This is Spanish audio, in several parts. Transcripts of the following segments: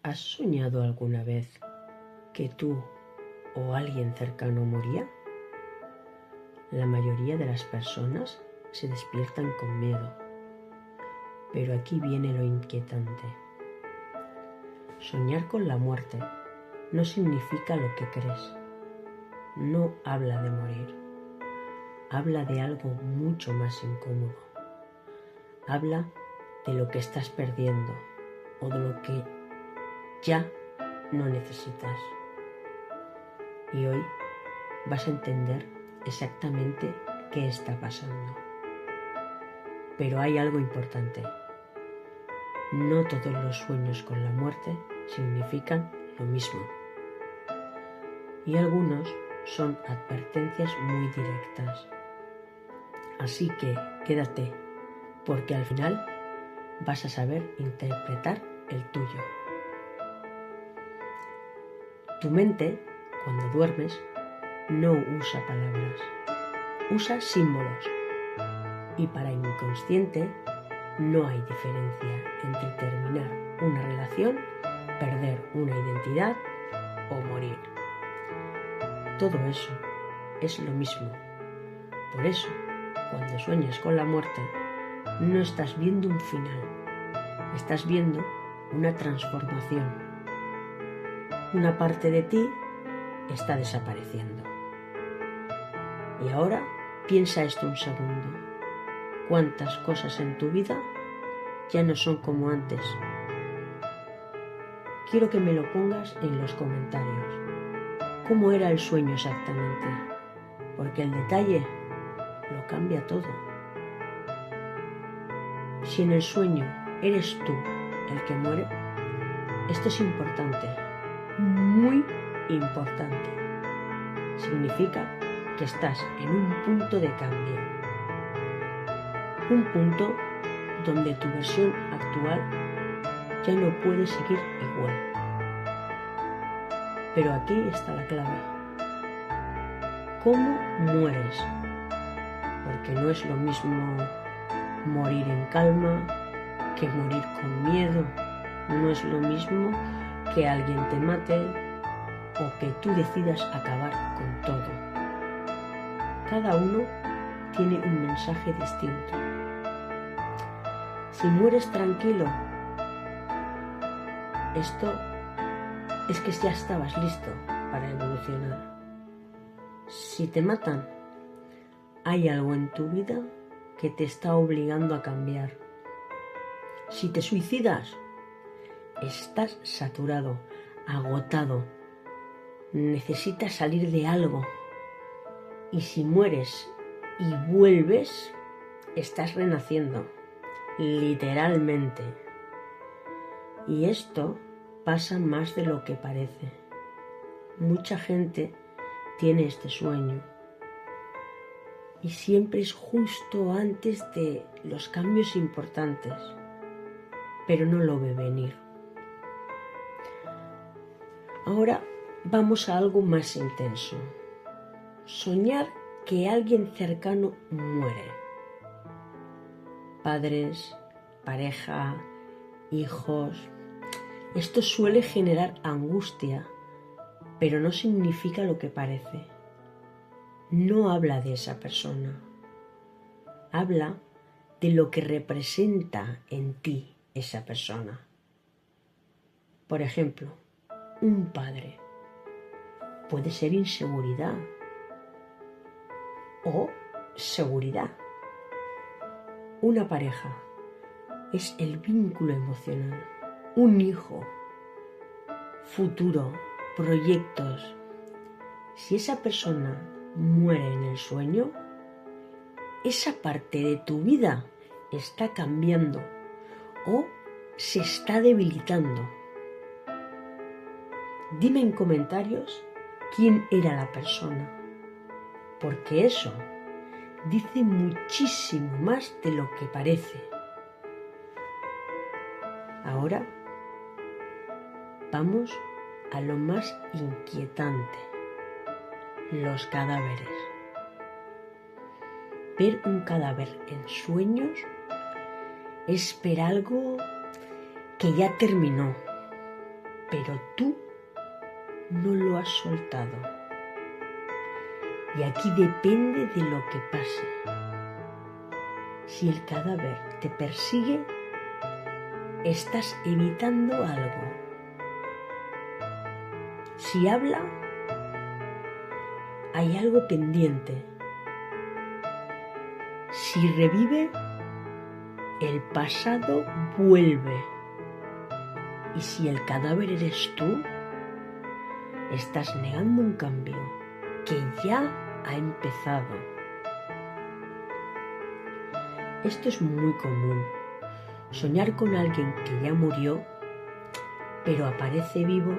¿Has soñado alguna vez que tú o alguien cercano moría? La mayoría de las personas se despiertan con miedo, pero aquí viene lo inquietante. Soñar con la muerte no significa lo que crees. No habla de morir. Habla de algo mucho más incómodo. Habla de lo que estás perdiendo o de lo que ya no necesitas. Y hoy vas a entender exactamente qué está pasando. Pero hay algo importante. No todos los sueños con la muerte significan lo mismo. Y algunos son advertencias muy directas. Así que quédate, porque al final vas a saber interpretar el tuyo. Tu mente, cuando duermes, no usa palabras, usa símbolos. Y para el inconsciente no hay diferencia entre terminar una relación, perder una identidad o morir. Todo eso es lo mismo. Por eso, cuando sueñas con la muerte, no estás viendo un final, estás viendo una transformación. Una parte de ti está desapareciendo. Y ahora piensa esto un segundo. ¿Cuántas cosas en tu vida ya no son como antes? Quiero que me lo pongas en los comentarios. ¿Cómo era el sueño exactamente? Porque el detalle lo cambia todo. Si en el sueño eres tú el que muere, esto es importante, muy importante. Significa que estás en un punto de cambio. Un punto donde tu versión actual ya no puede seguir igual. Pero aquí está la clave. ¿Cómo mueres? Porque no es lo mismo morir en calma que morir con miedo. No es lo mismo que alguien te mate o que tú decidas acabar con todo. Cada uno tiene un mensaje distinto. Si mueres tranquilo, esto es que ya estabas listo para evolucionar. Si te matan, hay algo en tu vida que te está obligando a cambiar. Si te suicidas, estás saturado, agotado, necesitas salir de algo. Y si mueres y vuelves, estás renaciendo, literalmente. Y esto pasa más de lo que parece. Mucha gente tiene este sueño. Y siempre es justo antes de los cambios importantes, pero no lo ve venir. Ahora vamos a algo más intenso. Soñar que alguien cercano muere. Padres, pareja, hijos. Esto suele generar angustia, pero no significa lo que parece. No habla de esa persona. Habla de lo que representa en ti esa persona. Por ejemplo, un padre puede ser inseguridad o seguridad. Una pareja es el vínculo emocional. Un hijo, futuro, proyectos. Si esa persona muere en el sueño, esa parte de tu vida está cambiando o se está debilitando. Dime en comentarios quién era la persona, porque eso dice muchísimo más de lo que parece. Ahora vamos a lo más inquietante, los cadáveres. Ver un cadáver en sueños es ver algo que ya terminó, pero tú no lo has soltado. Y aquí depende de lo que pase. Si el cadáver te persigue, estás evitando algo. Si habla, hay algo pendiente. Si revive, el pasado vuelve. Y si el cadáver eres tú, estás negando un cambio que ya ha empezado. Esto es muy común. Soñar con alguien que ya murió, pero aparece vivo.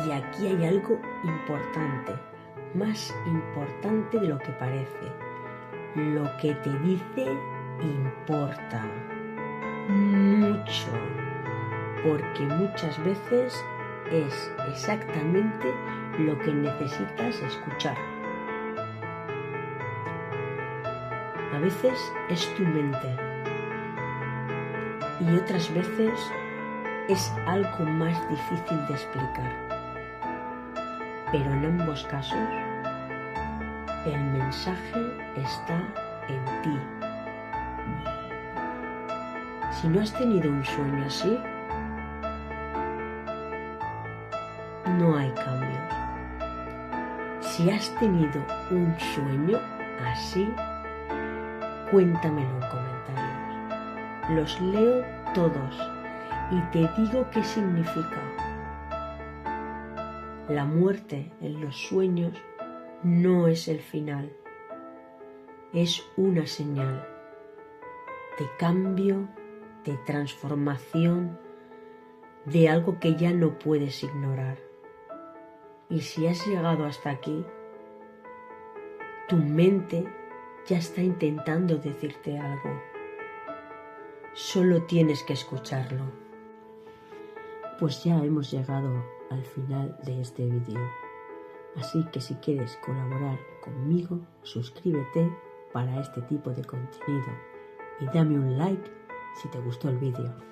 Y aquí hay algo importante, más importante de lo que parece. Lo que te dice importa mucho, porque muchas veces es exactamente lo que necesitas escuchar. A veces es tu mente y otras veces es algo más difícil de explicar. Pero en ambos casos, el mensaje está en ti. Si no has tenido un sueño así, no hay cambios. Si has tenido un sueño así, cuéntamelo en comentarios. Los leo todos y te digo qué significa. La muerte en los sueños no es el final, es una señal de cambio, de transformación, de algo que ya no puedes ignorar. Y si has llegado hasta aquí, tu mente ya está intentando decirte algo. Solo tienes que escucharlo. Pues ya hemos llegado al final de este vídeo. Así que si quieres colaborar conmigo, suscríbete para este tipo de contenido y dame un like si te gustó el vídeo.